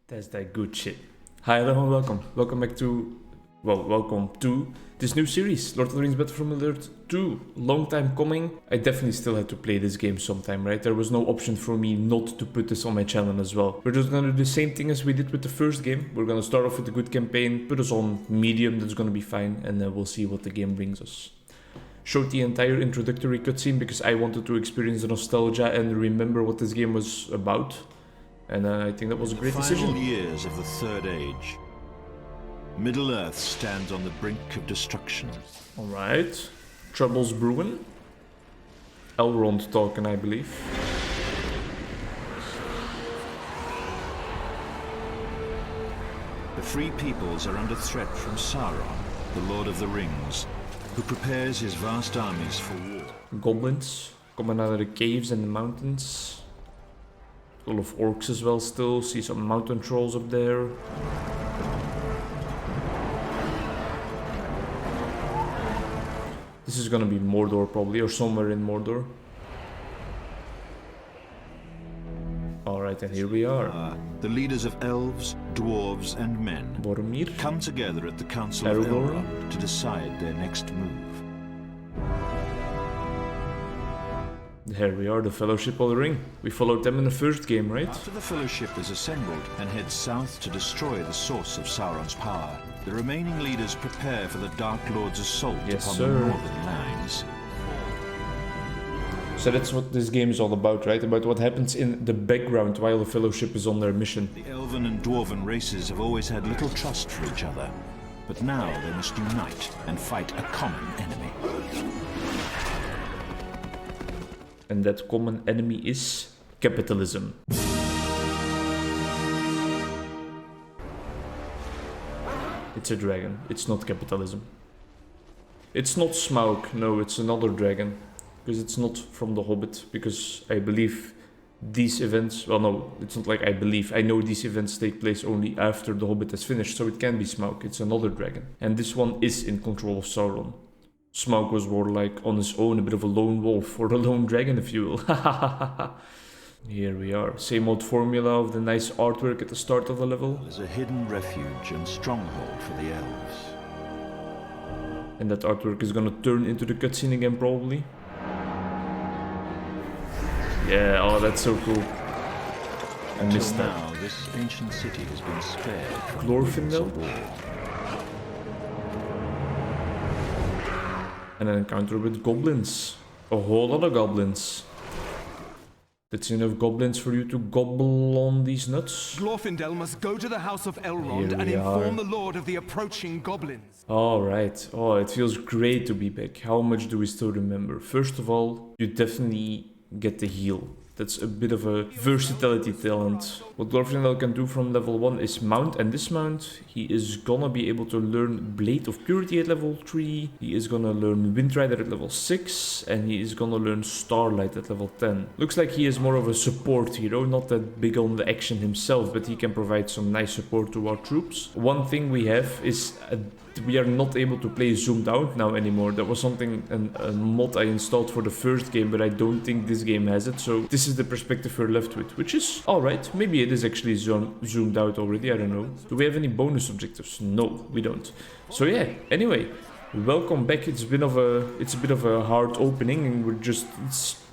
That's that good shit. Hi, hello and welcome. Welcome to this new series, Lord of the Rings Battle from 2. Long time coming. I definitely still had to play this game sometime, right? There was no option for me not to put this on my channel as well. We're just gonna do the same thing as we did with the first game. We're gonna start off with a good campaign, put us on medium, that's gonna be fine, and then we'll see what the game brings us. Showed the entire introductory cutscene because I wanted to experience the nostalgia and remember what this game was about. And I think that was a great decision. Final years of the Third Age. Middle-earth stands on the brink of destruction. Alright. Trouble's brewing. Elrond talking, I believe. The Free Peoples are under threat from Sauron, the Lord of the Rings, who prepares his vast armies for war. Goblins coming out of the caves and the mountains. A lot of orcs as well still. See some mountain trolls up there. This is gonna be Mordor probably, or somewhere in Mordor. Alright, and here we are. The leaders of elves, dwarves and men Boromir come together at the Council of Aragorn Elrond to decide their next move. Here we are, the Fellowship of the Ring. We followed them in the first game, right? After the Fellowship is assembled and heads south to destroy the source of Sauron's power, the remaining leaders prepare for the Dark Lord's assault upon the northern lands. So that's what this game is all about, right? About what happens in the background while the Fellowship is on their mission. The Elven and Dwarven races have always had little trust for each other, but now they must unite and fight a common enemy. And that common enemy is capitalism. It's a dragon. It's not capitalism. It's not Smaug. No, it's another dragon. Because it's not from The Hobbit. Because I believe these events... Well, no, it's not like I believe. I know these events take place only after The Hobbit has finished. So it can be Smaug. It's another dragon. And this one is in control of Sauron. Smaug was more like on his own, a bit of a lone wolf, or a lone dragon if you will. Here we are. Same old formula of the nice artwork at the start of the level. There's a hidden refuge and stronghold for the elves. And that artwork is gonna turn into the cutscene again, probably. Yeah, oh, that's so cool. I missed that. Now, this ancient city has been spared from Glorfindel. war. And an encounter with goblins. A whole lot of goblins. That's enough goblins for you to gobble on these nuts. Glorfindel must go to the house of Elrond Here and we inform are. the Lord of the approaching goblins. Alright. Oh, it feels great to be back. How much do we still remember? First of all, you definitely get the heal. That's a bit of a versatility talent. What Glorfindel can do from level 1 is mount and dismount. He is gonna be able to learn Blade of Purity at level 3. He is gonna learn Windrider at level 6. And he is gonna learn Starlight at level 10. Looks like he is more of a support hero, not that big on the action himself, but he can provide some nice support to our troops. One thing we have is we are not able to play zoomed out now anymore. That was something, a mod I installed for the first game, but I don't think this game has it. So this is the perspective we're left with, which is alright. Maybe it is actually zoomed out already, I don't know. Do we have any bonus objectives? No, we don't. So yeah, anyway, welcome back. It's a bit of a hard opening, and we're just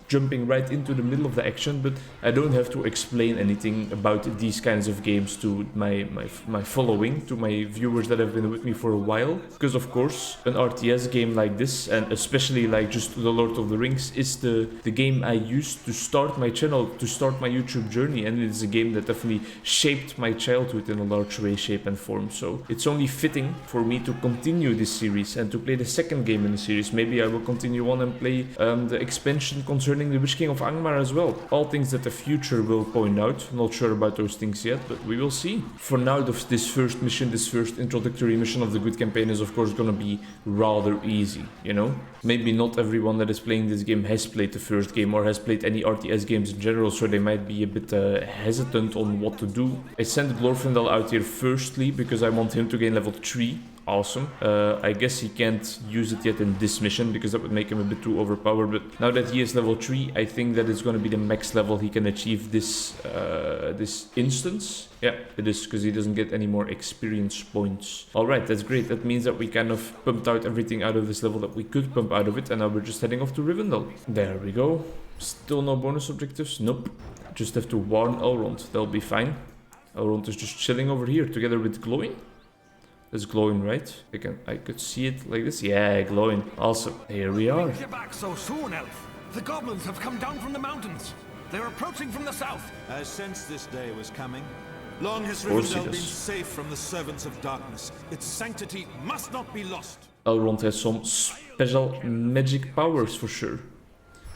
jumping right into the middle of the action, but I don't have to explain anything about these kinds of games to my following, to my viewers that have been with me for a while, because of course an RTS game like this, and especially like just The Lord of the Rings, is the game I used to start my channel, to start my YouTube journey, and it is a game that definitely shaped my childhood in a large way, shape and form. So it's only fitting for me to continue this series and to play the second game in the series. Maybe I will continue on and play the expansion concerning the Witch King of Angmar as well. All things that the future will point out. Not sure about those things yet, but we will see. For now, this first mission, this first introductory mission of the good campaign is of course gonna be rather easy, you know? Maybe not everyone that is playing this game has played the first game or has played any RTS games in general, so they might be a bit hesitant on what to do. I sent Glorfindel out here firstly because I want him to gain level 3. Awesome. I guess he can't use it yet in this mission because that would make him a bit too overpowered, but now that he is level 3, I think that it's going to be the max level he can achieve this instance. Yeah, it is, because he doesn't get any more experience points. Alright, that's great. That means that we kind of pumped out everything out of this level that we could pump out of it, and now we're just heading off to Rivendell. There we go. Still no bonus objectives? Nope. Just have to warn Elrond. They'll be fine. Elrond is just chilling over here together with Glowing. It's glowing, right? I could see it like this. Yeah, glowing. Also, here we are. You're back so soon, Elf. The goblins have come down from the mountains. They're approaching from the south. I sensed this day was coming. Long has course he Rivendell been does. safe from the servants of darkness. Its sanctity must not be lost. Elrond has some special magic powers for sure.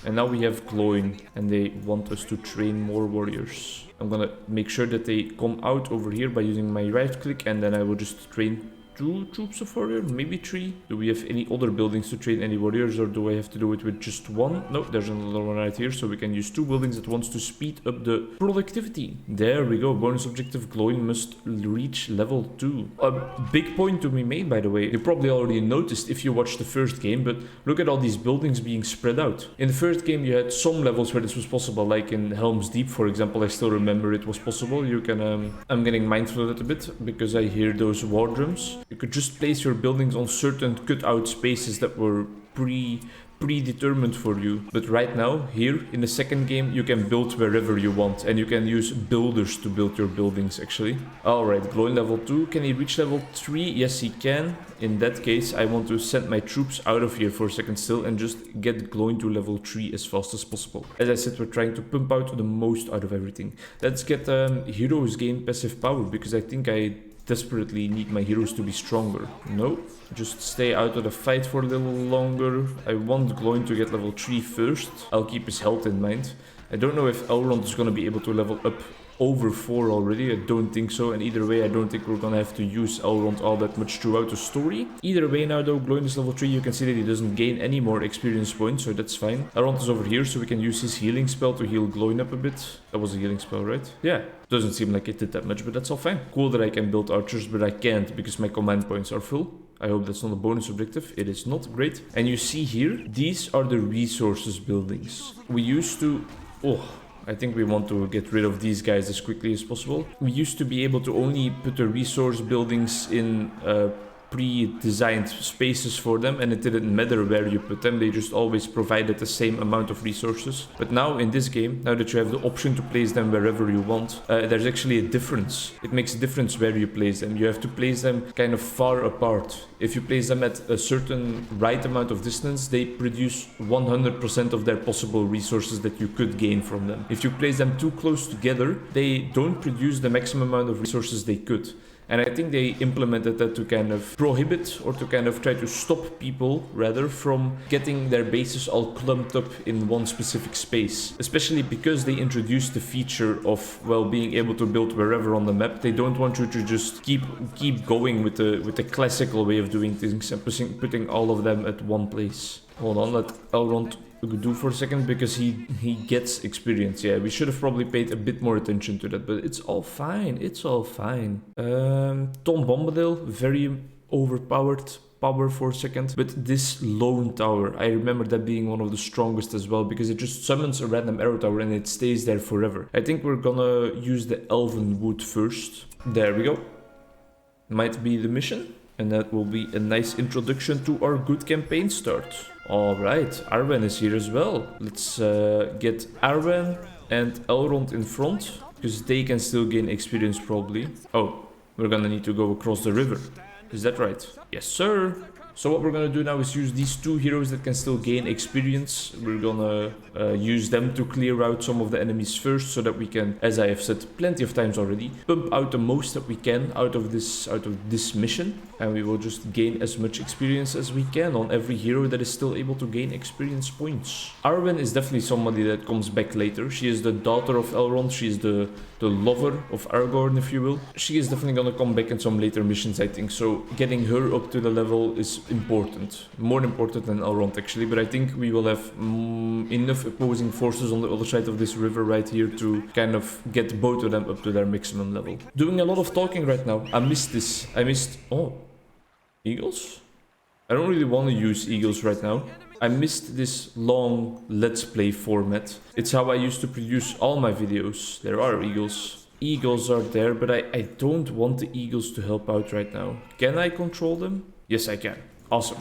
And now we have glowing, and they want us to train more warriors. I'm gonna make sure that they come out over here by using my right click, and then I will just train 2 troops of warrior, maybe 3. Do we have any other buildings to train any warriors, or do I have to do it with just 1? No, there's another one right here, so we can use 2 buildings at once to speed up the productivity. There we go. Bonus objective, glowing must reach level 2. A big point to be made, by the way. You probably already noticed if you watched the first game, but look at all these buildings being spread out. In the first game, you had some levels where this was possible, like in Helm's Deep, for example. I still remember it was possible. You can, I'm getting mindful of it a bit, because I hear those war drums. You could just place your buildings on certain cut-out spaces that were predetermined for you. But right now, here, in the second game, you can build wherever you want. And you can use builders to build your buildings, actually. Alright, glowing level 2. Can he reach level 3? Yes, he can. In that case, I want to send my troops out of here for a second still and just get glowing to level 3 as fast as possible. As I said, we're trying to pump out the most out of everything. Let's get heroes gain passive power, because I think I desperately need my heroes to be stronger. No, just stay out of the fight for a little longer. I want Glowing to get level 3 first. I'll keep his health in mind. I don't know if Elrond is going to be able to level up over 4 already. I don't think so, and either way I don't think we're gonna have to use Elrond all that much throughout the story. Either way now though, Glowing is level 3, you can see that he doesn't gain any more experience points, so that's fine. Elrond is over here, so we can use his healing spell to heal Glowing up a bit. That was a healing spell, right? Yeah, doesn't seem like it did that much, but that's all fine. Cool that I can build archers, but I can't because my command points are full. I hope that's not a bonus objective. It is not. Great. And you see here, these are the resources buildings. We used to... Oh, I think we want to get rid of these guys as quickly as possible. We used to be able to only put the resource buildings in pre-designed spaces for them, and it didn't matter where you put them, they just always provided the same amount of resources. But now in this game, now that you have the option to place them wherever you want, there's actually a difference. It makes a difference where you place them. You have to place them kind of far apart. If you place them at a certain right amount of distance, they produce 100% of their possible resources that you could gain from them. If you place them too close together, they don't produce the maximum amount of resources they could. And I think they implemented that to kind of prohibit, or to kind of try to stop people, rather, from getting their bases all clumped up in one specific space. Especially because they introduced the feature of, well, being able to build wherever on the map. They don't want you to just keep going with the classical way of doing things and putting all of them at one place. Hold on, let Elrond do for a second, because he gets experience. Yeah, we should have probably paid a bit more attention to that, but it's all fine. It's all fine. Tom Bombadil, very overpowered power for a second, but this lone tower, I remember that being one of the strongest as well, because it just summons a random arrow tower and it stays there forever. I think we're gonna use the Elven Wood first. There we go. Might be the mission, and that will be a nice introduction to our good campaign start. Alright, Arwen is here as well. Let's get Arwen and Elrond in front, because they can still gain experience probably. Oh, we're gonna need to go across the river. Is that right? Yes, sir. So what we're gonna do now is use these two heroes that can still gain experience. We're gonna use them to clear out some of the enemies first, so that we can, as I have said plenty of times already, pump out the most that we can out of this mission, and we will just gain as much experience as we can on every hero that is still able to gain experience points. Arwen is definitely somebody that comes back later. She is the daughter of Elrond. She is the lover of Aragorn, if you will. She is definitely gonna come back in some later missions, I think. So getting her up to the level is important, more important than Elrond actually. But I think we will have enough opposing forces on the other side of this river right here to kind of get both of them up to their maximum level. Doing a lot of talking right now. I missed this. Oh, eagles? I don't really want to use eagles right now. I missed this long let's play format. It's how I used to produce all my videos. There are eagles. Eagles are there, but I don't want the eagles to help out right now. Can I control them? Yes, I can. Awesome.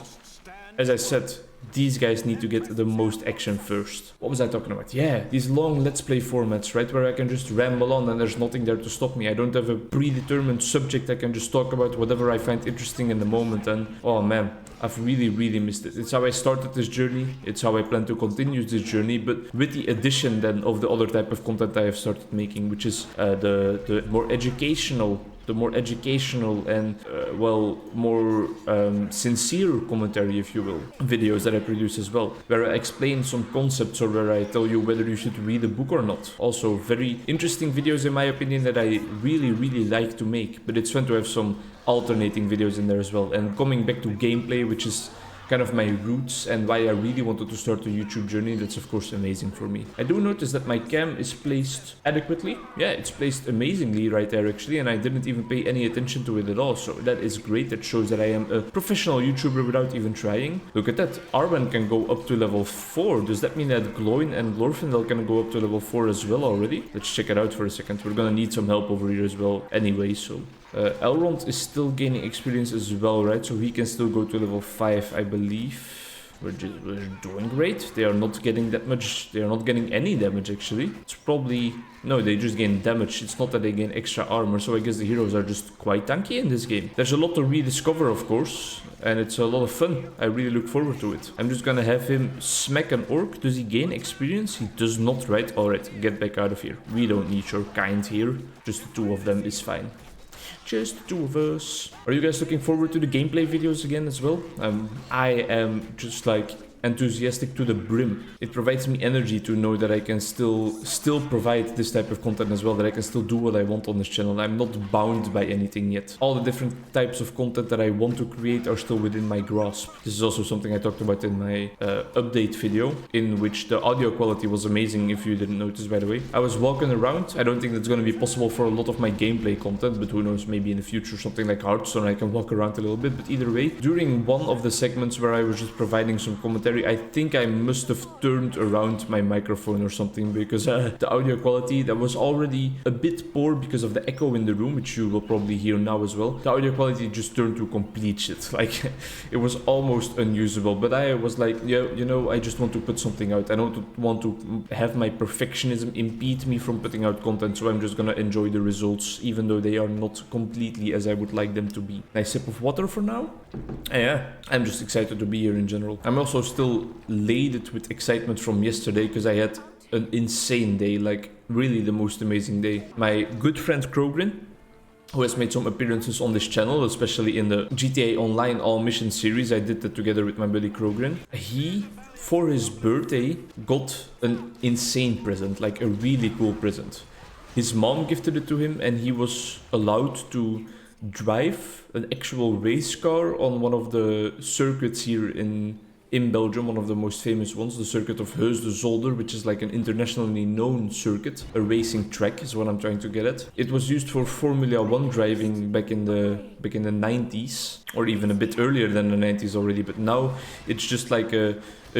As I said, these guys need to get the most action first. What was I talking about? Yeah, these long let's play formats, right? Where I can just ramble on and there's nothing there to stop me. I don't have a predetermined subject. I can just talk about whatever I find interesting in the moment. And oh man, I've really missed it. It's how I started this journey. It's how I plan to continue this journey, but with the addition then of the other type of content I have started making, which is the more educational and well, more sincere commentary, if you will, videos that I produce as well, where I explain some concepts or where I tell you whether you should read a book or not. Also very interesting videos in my opinion that I really like to make, but it's fun to have some alternating videos in there as well. And coming back to gameplay, which is kind of my roots and why I really wanted to start a YouTube journey, that's of course amazing for me. I do notice that my cam is placed adequately. Yeah, it's placed amazingly right there actually, and I didn't even pay any attention to it at all, so that is great. That shows that I am a professional YouTuber without even trying. Look at that, Arwen can go up to level 4. Does that mean that Gloin and Glorfindel can go up to level 4 as well already? Let's check it out for a second. We're gonna need some help over here as well anyway, so... Elrond is still gaining experience as well, right? So he can still go to level 5, I believe. We're doing great. They are not getting that much. They are not getting any damage, actually. It's probably... No, they just gain damage. It's not that they gain extra armor. So I guess the heroes are just quite tanky in this game. There's a lot to rediscover, of course. And it's a lot of fun. I really look forward to it. I'm just gonna have him smack an orc. Does he gain experience? He does not, right? Alright, get back out of here. We don't need your kind here. Just the two of them is fine. Just the two of us. Are you guys looking forward to the gameplay videos again as well? I am just like enthusiastic to the brim. It provides me energy to know that I can still provide this type of content as well, that I can still do what I want on this channel. I'm not bound by anything yet. All the different types of content that I want to create are still within my grasp. This is also something I talked about in my update video, in which the audio quality was amazing, if you didn't notice, by the way. I was walking around. I don't think that's going to be possible for a lot of my gameplay content, but who knows, maybe in the future something like Hearthstone I can walk around a little bit. But either way, during one of the segments where I was just providing some commentary commentary. I think I must have turned around my microphone or something, because the audio quality that was already a bit poor because of the echo in the room, which you will probably hear now as well. The audio quality just turned to complete shit. Like, it was almost unusable, but I was like, yeah, you know, I just want to put something out. I don't want to have my perfectionism impede me from putting out content, so I'm just gonna enjoy the results, even though they are not completely as I would like them to be. Nice sip of water for now. And yeah, I'm just excited to be here in general. I'm also still laden with excitement from yesterday, because I had an insane day, like really the most amazing day. My good friend Krogrin, who has made some appearances on this channel, especially in the GTA Online All Mission series. I did that together with my buddy Krogrin. He, for his birthday, got an insane present, like a really cool present. His mom gifted it to him, and he was allowed to drive an actual race car on one of the circuits here in Belgium, one of the most famous ones, the circuit of Heus de Zolder, which is like an internationally known circuit. A racing track is what I'm trying to get at. It was used for Formula 1 driving back in the 90s, or even a bit earlier than the 90s already, but now it's just like a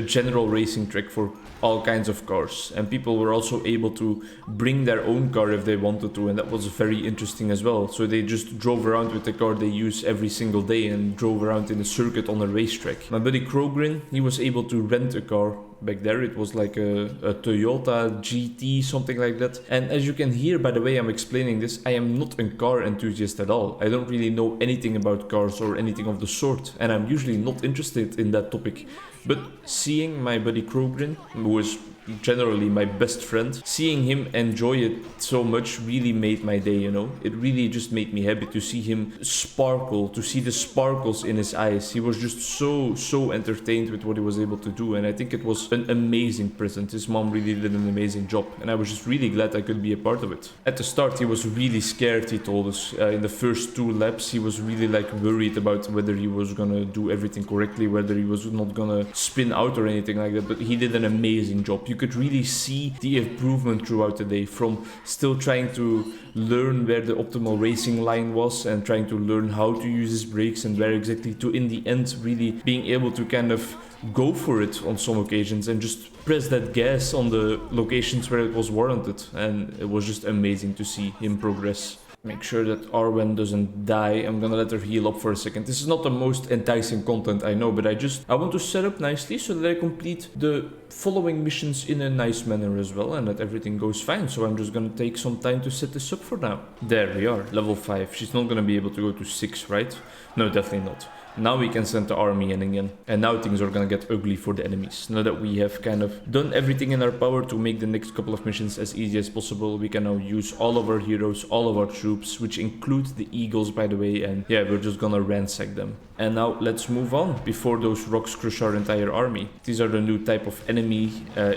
general racing track for all kinds of cars, and people were also able to bring their own car if they wanted to, and that was very interesting as well. So they just drove around with the car they use every single day and drove around in a circuit on a racetrack. My buddy Krogrin, he was able to rent a car back there. It was like a Toyota GT, something like that. And as you can hear by the way I'm explaining this, I am not a car enthusiast at all. I don't really know anything about cars or anything of the sort, and I'm usually not interested in that topic. But seeing my buddy Krogrin, who is generally my best friend, seeing him enjoy it so much really made my day, you know. It really just made me happy to see him sparkle, to see the sparkles in his eyes. He was just so entertained with what he was able to do, and I think it was an amazing present. His mom really did an amazing job, and I was just really glad I could be a part of it. At the start he was really scared, he told us. In the first 2 laps he was really like worried about whether he was gonna do everything correctly, whether he was not gonna spin out or anything like that, but he did an amazing job. You could really see the improvement throughout the day, from still trying to learn where the optimal racing line was and trying to learn how to use his brakes and where exactly, to in the end really being able to kind of go for it on some occasions and just press that gas on the locations where it was warranted. And it was just amazing to see him progress. Make sure that Arwen doesn't die. I'm gonna let her heal up for a second. This is not the most enticing content, I know, but I want to set up nicely so that I complete the following missions in a nice manner as well, and that everything goes fine. So I'm just gonna take some time to set this up for now. There we are, level 5. She's not gonna be able to go to 6, right? No, definitely not. Now we can send the army in again. And now things are gonna get ugly for the enemies. Now that we have kind of done everything in our power to make the next couple of missions as easy as possible, we can now use all of our heroes, all of our troops, which include the eagles by the way, and yeah, we're just gonna ransack them. And now let's move on before those rocks crush our entire army. These are the new type of enemy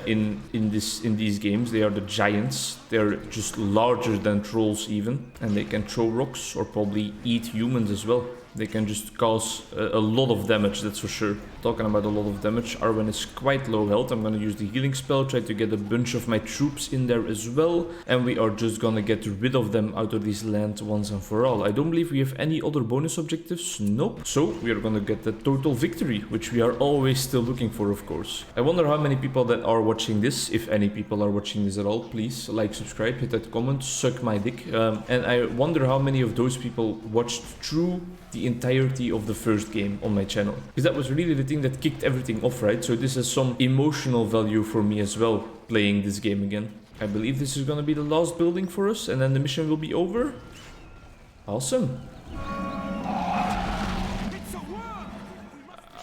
in these games. They are the giants. They're just larger than trolls even, and they can throw rocks or probably eat humans as well. They can just cause a lot of damage, that's for sure. Talking about a lot of damage, Arwen is quite low health. I'm gonna use the healing spell, try to get a bunch of my troops in there as well. And we are just gonna get rid of them out of this land once and for all. I don't believe we have any other bonus objectives, nope. So we are gonna get the total victory, which we are always still looking for, of course. I wonder how many people that are watching this, if any people are watching this at all. Please like, subscribe, hit that comment, suck my dick. And I wonder how many of those people watched through the entirety of the first game on my channel, because that was really the thing that kicked everything off, right? So this has some emotional value for me as well, playing this game again. I believe this is gonna be the last building for us, and then the mission will be over. Awesome.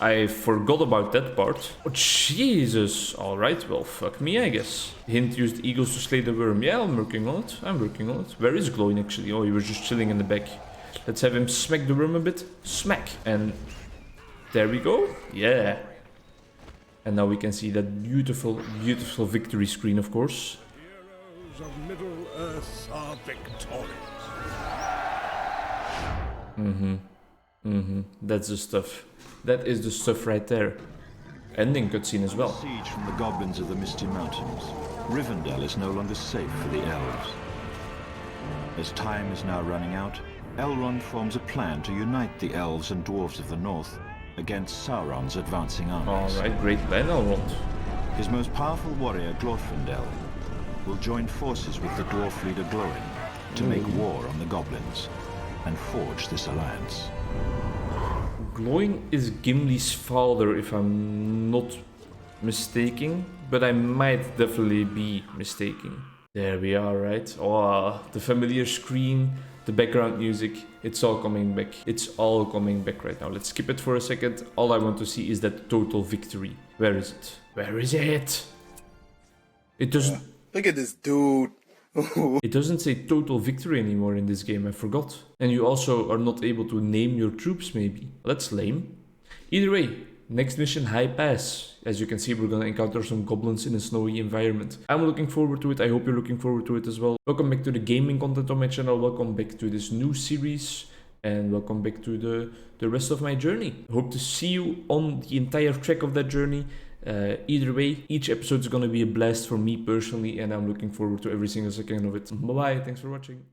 I forgot about that part. Oh, Jesus. Alright, well, fuck me, I guess. Hint, used eagles to slay the worm. Yeah, I'm working on it. I'm working on it. Where is Glowing, actually? Oh, he was just chilling in the back. Let's have him smack the worm a bit. Smack. And there we go. Yeah. And now we can see that beautiful, beautiful victory screen, of course. Heroes of Middle Earth are victorious. That's the stuff. That is the stuff right there. Ending cutscene as well. Siege from the goblins of the Misty Mountains. Rivendell is no longer safe for the elves. As time is now running out, Elrond forms a plan to unite the elves and dwarves of the north against Sauron's advancing armies. Alright, great plan, Elrond. His most powerful warrior, Glorfindel, will join forces with the dwarf leader Glóin to make war on the goblins and forge this alliance. Glóin is Gimli's father, if I'm not mistaken, but I might definitely be mistaken. There we are, right? Oh, the familiar screen, the background music, it's all coming back. It's all coming back right now. Let's skip it for a second. All I want to see is that total victory. Where is it? Where is it? It doesn't... Look at this dude. It doesn't say total victory anymore in this game, I forgot. And you also are not able to name your troops, maybe. That's lame. Either way, next mission, High Pass. As you can see, we're gonna encounter some goblins in a snowy environment. I'm looking forward to it. I hope you're looking forward to it as well. Welcome back to the gaming content on my channel. Welcome back to this new series. And welcome back to the rest of my journey. Hope to see you on the entire track of that journey. Either way, each episode is gonna be a blast for me personally, and I'm looking forward to every single second of it. Bye bye, thanks for watching.